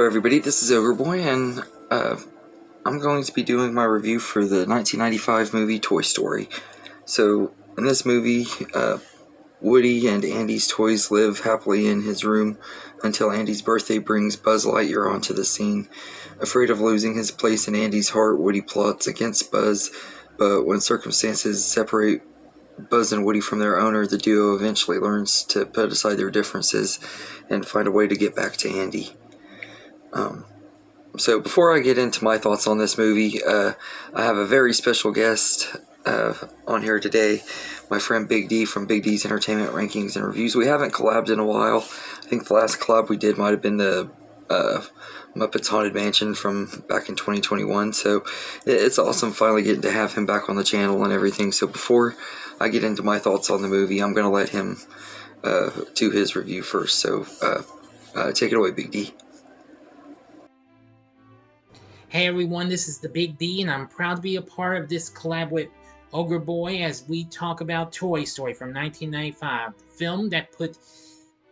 everybody, this is Overboy, and I'm going to be doing my review for the 1995 movie Toy Story. So, in this movie, Woody and Andy's toys live happily in his room until Andy's birthday brings Buzz Lightyear onto the scene. Afraid of losing his place in Andy's heart, Woody plots against Buzz, but when circumstances separate Buzz and Woody from their owner, the duo eventually learns to put aside their differences and find a way to get back to Andy. So before I get into my thoughts on this movie, I have a very special guest on here today, my friend Big D from Big D's Entertainment Rankings and Reviews. We haven't collabed in a while. I think the last collab we did might have been the Muppets Haunted Mansion from back in 2021, so it's awesome finally getting to have him back on the channel and everything. So before I get into my thoughts on the movie, I'm going to let him do his review first, so take it away, Big D. Hey everyone, this is the Big D, and I'm proud to be a part of this collab with Ogre Boy as we talk about Toy Story from 1995, the film that put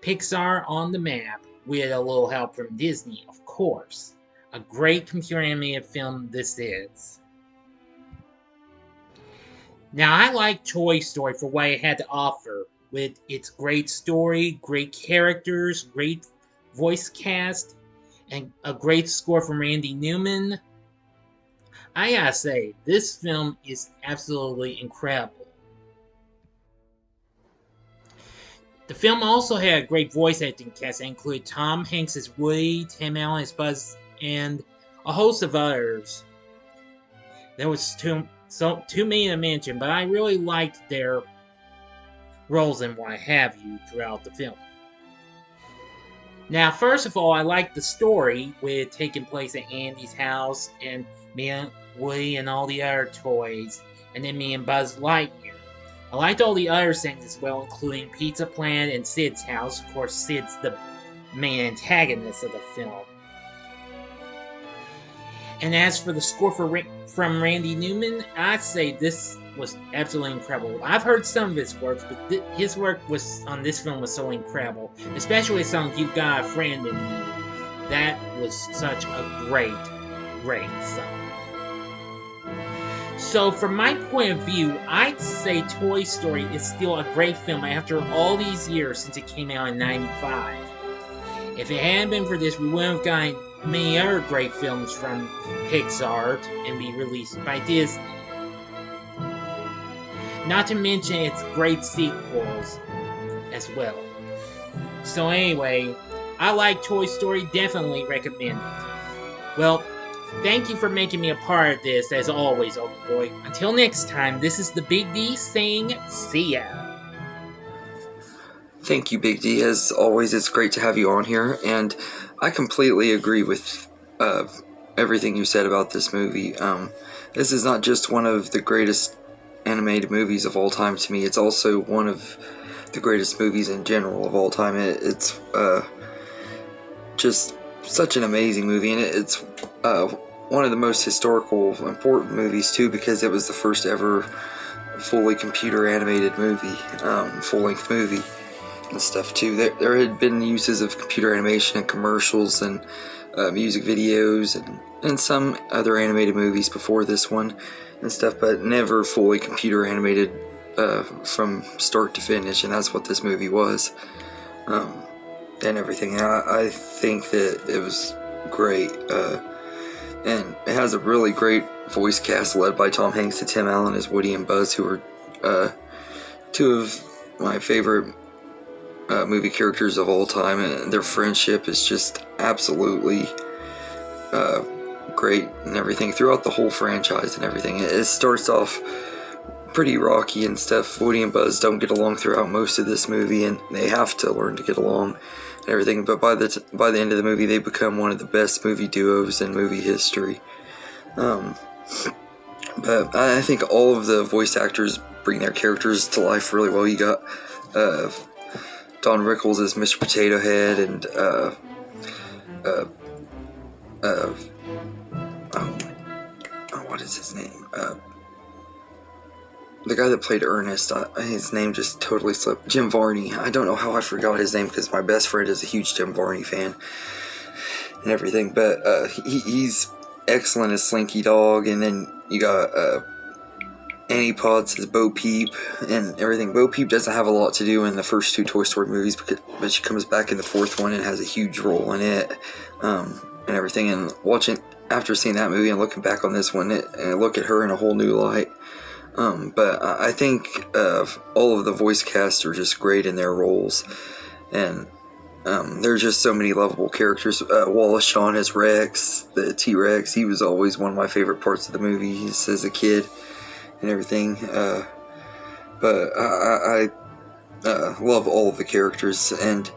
Pixar on the map with a little help from Disney, of course. A great computer animated film this is. Now, I like Toy Story for what it had to offer, with its great story, great characters, great voice cast, and a great score from Randy Newman. I gotta say, this film is absolutely incredible. The film also had a great voice acting cast that included Tom Hanks as Woody, Tim Allen as Buzz, and a host of others. There was too many to mention, but I really liked their roles and what have you throughout the film. Now, first of all, I liked the story with taking place at Andy's house and me and Woody and all the other toys, and then me and Buzz Lightyear. I liked all the other things as well, including Pizza Planet and Sid's house. Of course, Sid's the main antagonist of the film. And as for the score from Randy Newman, I'd say this was absolutely incredible. I've heard some of his work, but his work on this film was so incredible. Especially the song "You've Got a Friend in Me." That was such a great song. So from my point of view, I'd say Toy Story is still a great film after all these years since it came out in '95. If it hadn't been for this, we wouldn't have gotten many other great films from Pixar and be released by Disney. Not to mention its great sequels as well. So anyway, I like Toy Story, definitely recommend it. Well, thank you for making me a part of this, as always, Ogre Boy. Until next time, this is the Big D saying, see ya. Thank you, Big D. As always, it's great to have you on here, and I completely agree with everything you said about this movie. This is not just one of the greatest animated movies of all time to me, it's also one of the greatest movies in general of all time. It's just such an amazing movie, and it's one of the most historical, important movies too, because it was the first ever fully computer animated movie, full-length movie and stuff too. There had been uses of computer animation in commercials and music videos and some other animated movies before this one and stuff, but never fully computer animated from start to finish, and that's what this movie was, and everything. I think that it was great, and it has a really great voice cast led by Tom Hanks and Tim Allen as Woody and Buzz, who are two of my favorite movie characters of all time, and their friendship is just absolutely great and everything throughout the whole franchise and everything. It starts off pretty rocky and stuff. Woody and Buzz don't get along throughout most of this movie, and they have to learn to get along and everything, but by the end of the movie they become one of the best movie duos in movie history. But I think all of the voice actors bring their characters to life really well. You got Don Rickles as Mr. Potato Head, and what is his name? The guy that played Ernest, his name just totally slipped. Jim Varney. I don't know how I forgot his name, because my best friend is a huge Jim Varney fan. and everything. But he's excellent as Slinky Dog, and then you got Annie Potts as Bo Peep and everything. Bo Peep doesn't have a lot to do in the first two Toy Story movies, but she comes back in the fourth one and has a huge role in it, and everything. And after seeing that movie and looking back on this one, and I look at her in a whole new light. But I think all of the voice cast are just great in their roles, and there's just so many lovable characters. Wallace Shawn as Rex, the T-Rex. He was always one of my favorite parts of the movie as a kid and everything. But I love all of the characters, and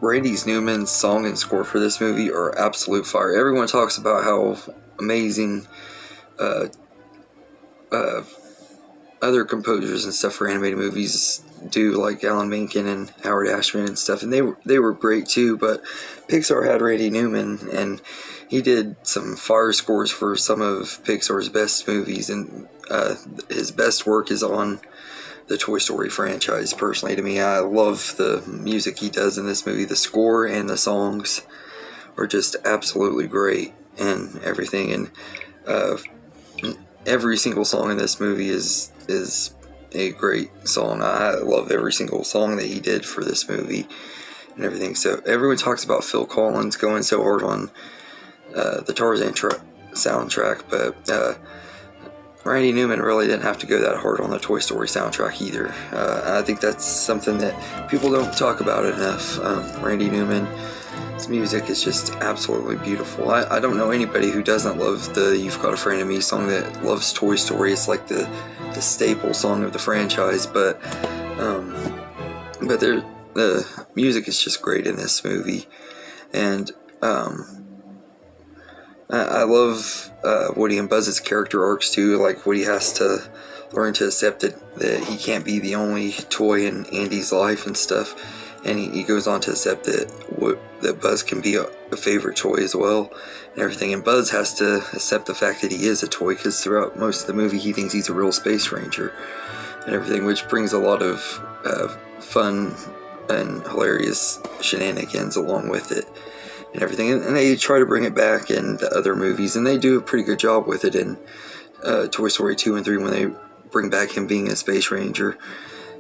Randy Newman's song and score for this movie are absolute fire. Everyone talks about how amazing other composers and stuff for animated movies do, like Alan Menken and Howard Ashman and stuff, and they were great too. But Pixar had Randy Newman, and he did some fire scores for some of Pixar's best movies, and his best work is on the Toy Story franchise. Personally, to me, I love the music he does in this movie. The score and the songs are just absolutely great and everything, and every single song in this movie is a great song. I love every single song that he did for this movie and everything. So everyone talks about Phil Collins going so hard on the Tarzan soundtrack, but Randy Newman really didn't have to go that hard on the Toy Story soundtrack either. I think that's something that people don't talk about enough. Randy Newman's music is just absolutely beautiful. I don't know anybody who doesn't love the You've Got a Friend in Me song that loves Toy Story. It's like the staple song of the franchise, but the music is just great in this movie, and I love Woody and Buzz's character arcs too. Like Woody has to learn to accept that he can't be the only toy in Andy's life and stuff, and he goes on to accept that Buzz can be a favorite toy as well and everything. And Buzz has to accept the fact that he is a toy, because throughout most of the movie he thinks he's a real space ranger and everything, which brings a lot of fun and hilarious shenanigans along with it and everything. And they try to bring it back in the other movies, and they do a pretty good job with it in Toy Story 2 and 3 when they bring back him being a space ranger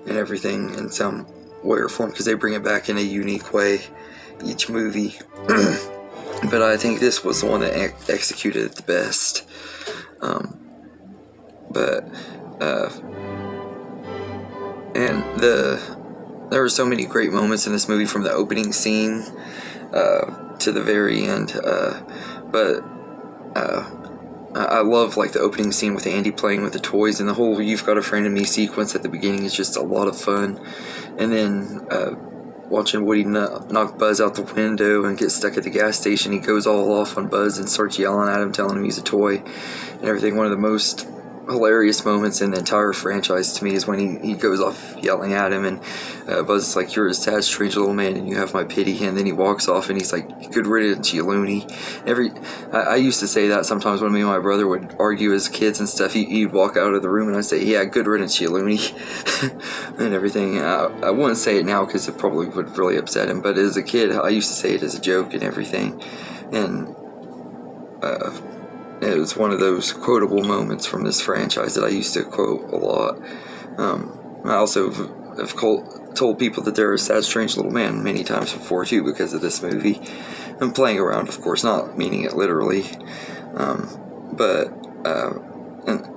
and everything in some way or form, because they bring it back in a unique way each movie. But I think this was the one that executed it the best. And there were so many great moments in this movie, from the opening scene to the very end. I love like the opening scene with Andy playing with the toys, and the whole You've Got a Friend in Me sequence at the beginning is just a lot of fun. And then watching Woody knock Buzz out the window and get stuck at the gas station, he goes all off on Buzz and starts yelling at him, telling him he's a toy and everything. One of the most hilarious moments in the entire franchise to me is when he goes off yelling at him, and Buzz is like, "You're a sad, strange little man and you have my pity," and then he walks off and he's like, "Good riddance, you loony." I used to say that sometimes when me and my brother would argue as kids and stuff. He'd walk out of the room and I'd say, "Yeah, good riddance, you loony," and everything. I wouldn't say it now because it probably would really upset him, but as a kid I used to say it as a joke and everything, and it was one of those quotable moments from this franchise that I used to quote a lot. I also have told people that they're a sad, strange little man many times before too, because of this movie. I'm playing around, of course, not meaning it literally.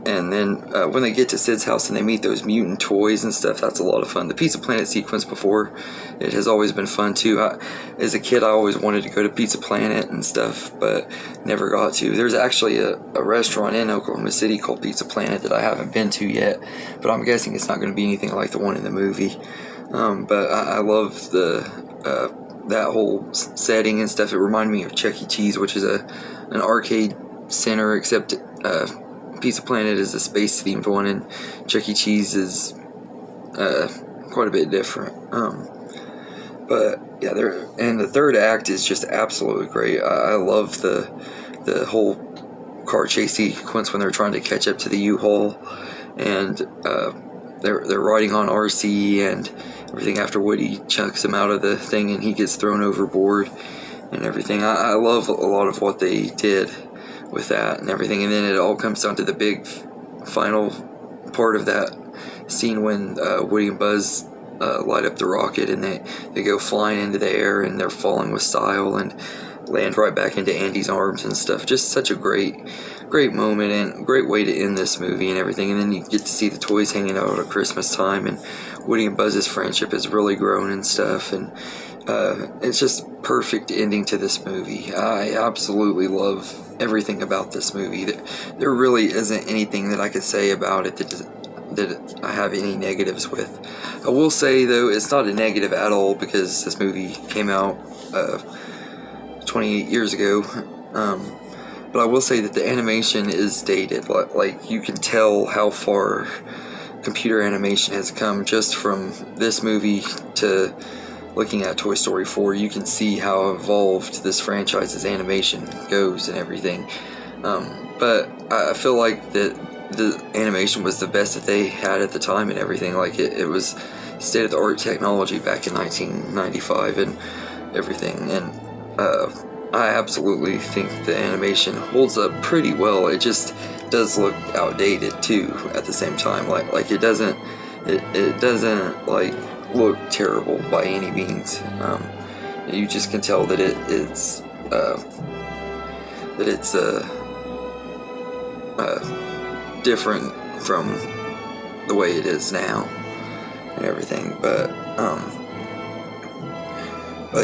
And then when they get to Sid's house and they meet those mutant toys and stuff, that's a lot of fun. The Pizza Planet sequence before it has always been fun too. As a kid, I always wanted to go to Pizza Planet and stuff, but never got to. There's actually a restaurant in Oklahoma City called Pizza Planet that I haven't been to yet, but I'm guessing it's not going to be anything like the one in the movie. But I love that whole setting and stuff. It reminded me of Chuck E. Cheese, which is an arcade center, except Pizza Planet is a space-themed one, and Chuck E. Cheese is quite a bit different. But yeah, and the third act is just absolutely great. I love the whole car chase sequence when they're trying to catch up to the U-Haul, and they're riding on RC and everything after Woody chucks him out of the thing and he gets thrown overboard and everything. I love a lot of what they did with that and everything, and then it all comes down to the big final part of that scene when Woody and Buzz light up the rocket, and they go flying into the air, and they're falling with style and land right back into Andy's arms and stuff. Just such a great moment and great way to end this movie and everything. And then you get to see the toys hanging out at Christmas time, and Woody and Buzz's friendship has really grown and stuff, and it's just perfect ending to this movie. I absolutely love everything about this movie. There really isn't anything that I could say about it that I have any negatives with. I will say, though, it's not a negative at all, because this movie came out 28 years ago. But I will say that the animation is dated. Like, you can tell how far computer animation has come just from this movie to looking at Toy Story 4. You can see how evolved this franchise's animation goes and everything. But I feel like that the animation was the best that they had at the time and everything. Like, it was state-of-the-art technology back in 1995 and everything. And I absolutely think the animation holds up pretty well. It just does look outdated too at the same time. Like it doesn't like look terrible by any means. You just can tell that it's different from the way it is now and everything. But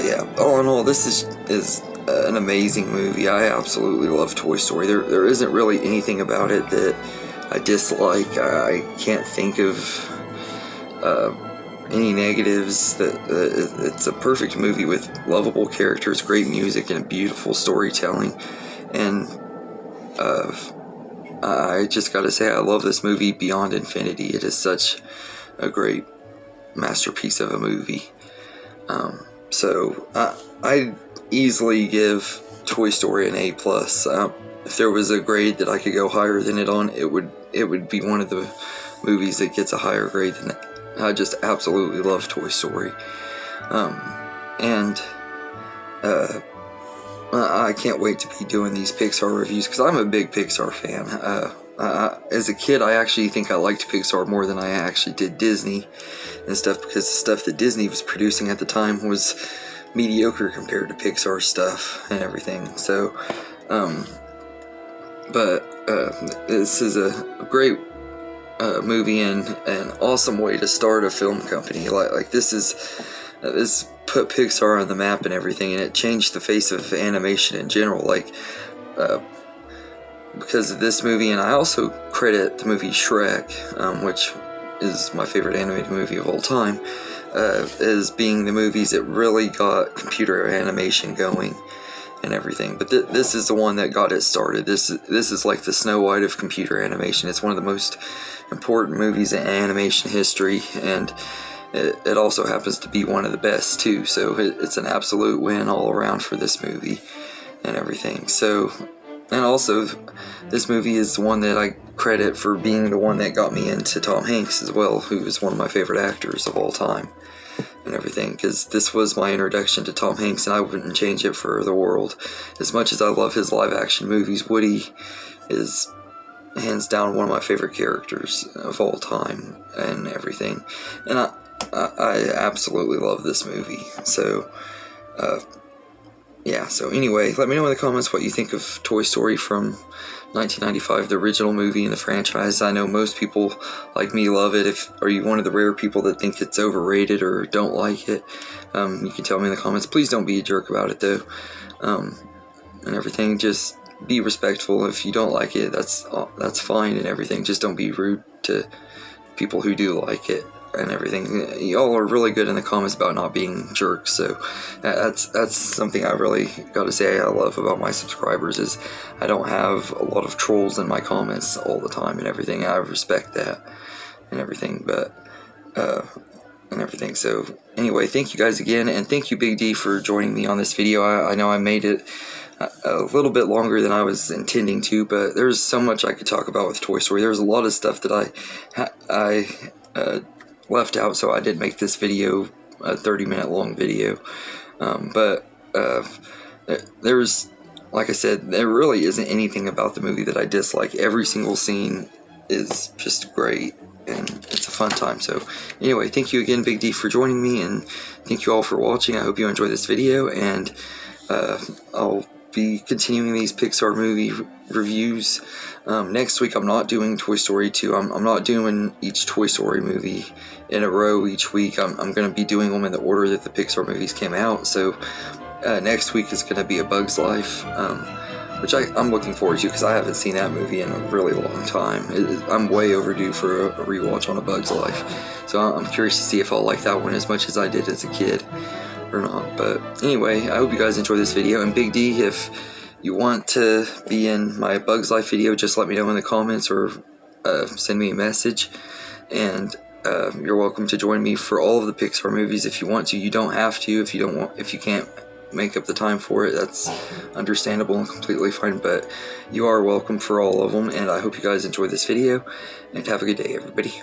yeah, all in all, this is an amazing movie. I absolutely love Toy Story. There isn't really anything about it that I dislike. I can't think of any negatives. It's a perfect movie with lovable characters, great music, and beautiful storytelling. And I just gotta say, I love this movie beyond infinity. It is such a great masterpiece of a movie. So I easily give Toy Story an A+. If there was a grade that I could go higher than it on, it would be one of the movies that gets a higher grade than that. I just absolutely love Toy Story. I can't wait to be doing these Pixar reviews, because I'm a big Pixar fan. As a kid, I actually think I liked Pixar more than I actually did Disney and stuff, because the stuff that Disney was producing at the time was mediocre compared to Pixar stuff and everything. So, this is a great movie and an awesome way to start a film company. Like this put Pixar on the map and everything, and it changed the face of animation in general. Like, because of this movie, and I also credit the movie Shrek, which is my favorite animated movie of all time, as being the movies that really got computer animation going and everything. But this is the one that got it started. This is like the Snow White of computer animation. It's one of the most important movies in animation history, and it also happens to be one of the best too. So it's an absolute win all around for this movie and everything. So, and also, this movie is the one that I credit for being the one that got me into Tom Hanks as well, who is one of my favorite actors of all time and everything, because this was my introduction to Tom Hanks, and I wouldn't change it for the world. As much as I love his live action movies, Woody is hands down one of my favorite characters of all time and everything. And I absolutely love this movie. So, yeah, so anyway, let me know in the comments what you think of Toy Story from 1995, the original movie in the franchise. I know most people like me love it. Are you one of the rare people that think it's overrated or don't like it? You can tell me in the comments. Please don't be a jerk about it, though. And everything, just be respectful. If you don't like it, that's fine and everything. Just don't be rude to people who do like it and everything. Y'all are really good in the comments about not being jerks, so that's something I really gotta say I love about my subscribers, is I don't have a lot of trolls in my comments all the time and everything. I respect that and everything, but and everything. So anyway, thank you guys again, and thank you Big D for joining me on this video. I know I made it a little bit longer than I was intending to, but there's so much I could talk about with Toy Story. There's a lot of stuff that I left out, so I did make this video a 30-minute long video. But There's, like I said, there really isn't anything about the movie that I dislike. Every single scene is just great, and it's a fun time. So anyway, thank you again, Big D, for joining me, and thank you all for watching. I hope you enjoyed this video, and I'll be continuing these Pixar movie reviews. Next week I'm not doing Toy Story 2. I'm not doing each Toy Story movie in a row each week. I'm going to be doing them in the order that the Pixar movies came out. So next week is going to be A Bug's Life, which I'm looking forward to because I haven't seen that movie in a really long time. I'm way overdue for a rewatch on A Bug's Life. So I'm curious to see if I'll like that one as much as I did as a kid or not. But anyway, I hope you guys enjoyed this video. And Big D, if you want to be in my Bug's Life video, just let me know in the comments or send me a message. And you're welcome to join me for all of the Pixar movies if you want to. You don't have to if you can't make up the time for it. That's understandable and completely fine, but you are welcome for all of them. And I hope you guys enjoyed this video, and have a good day, everybody.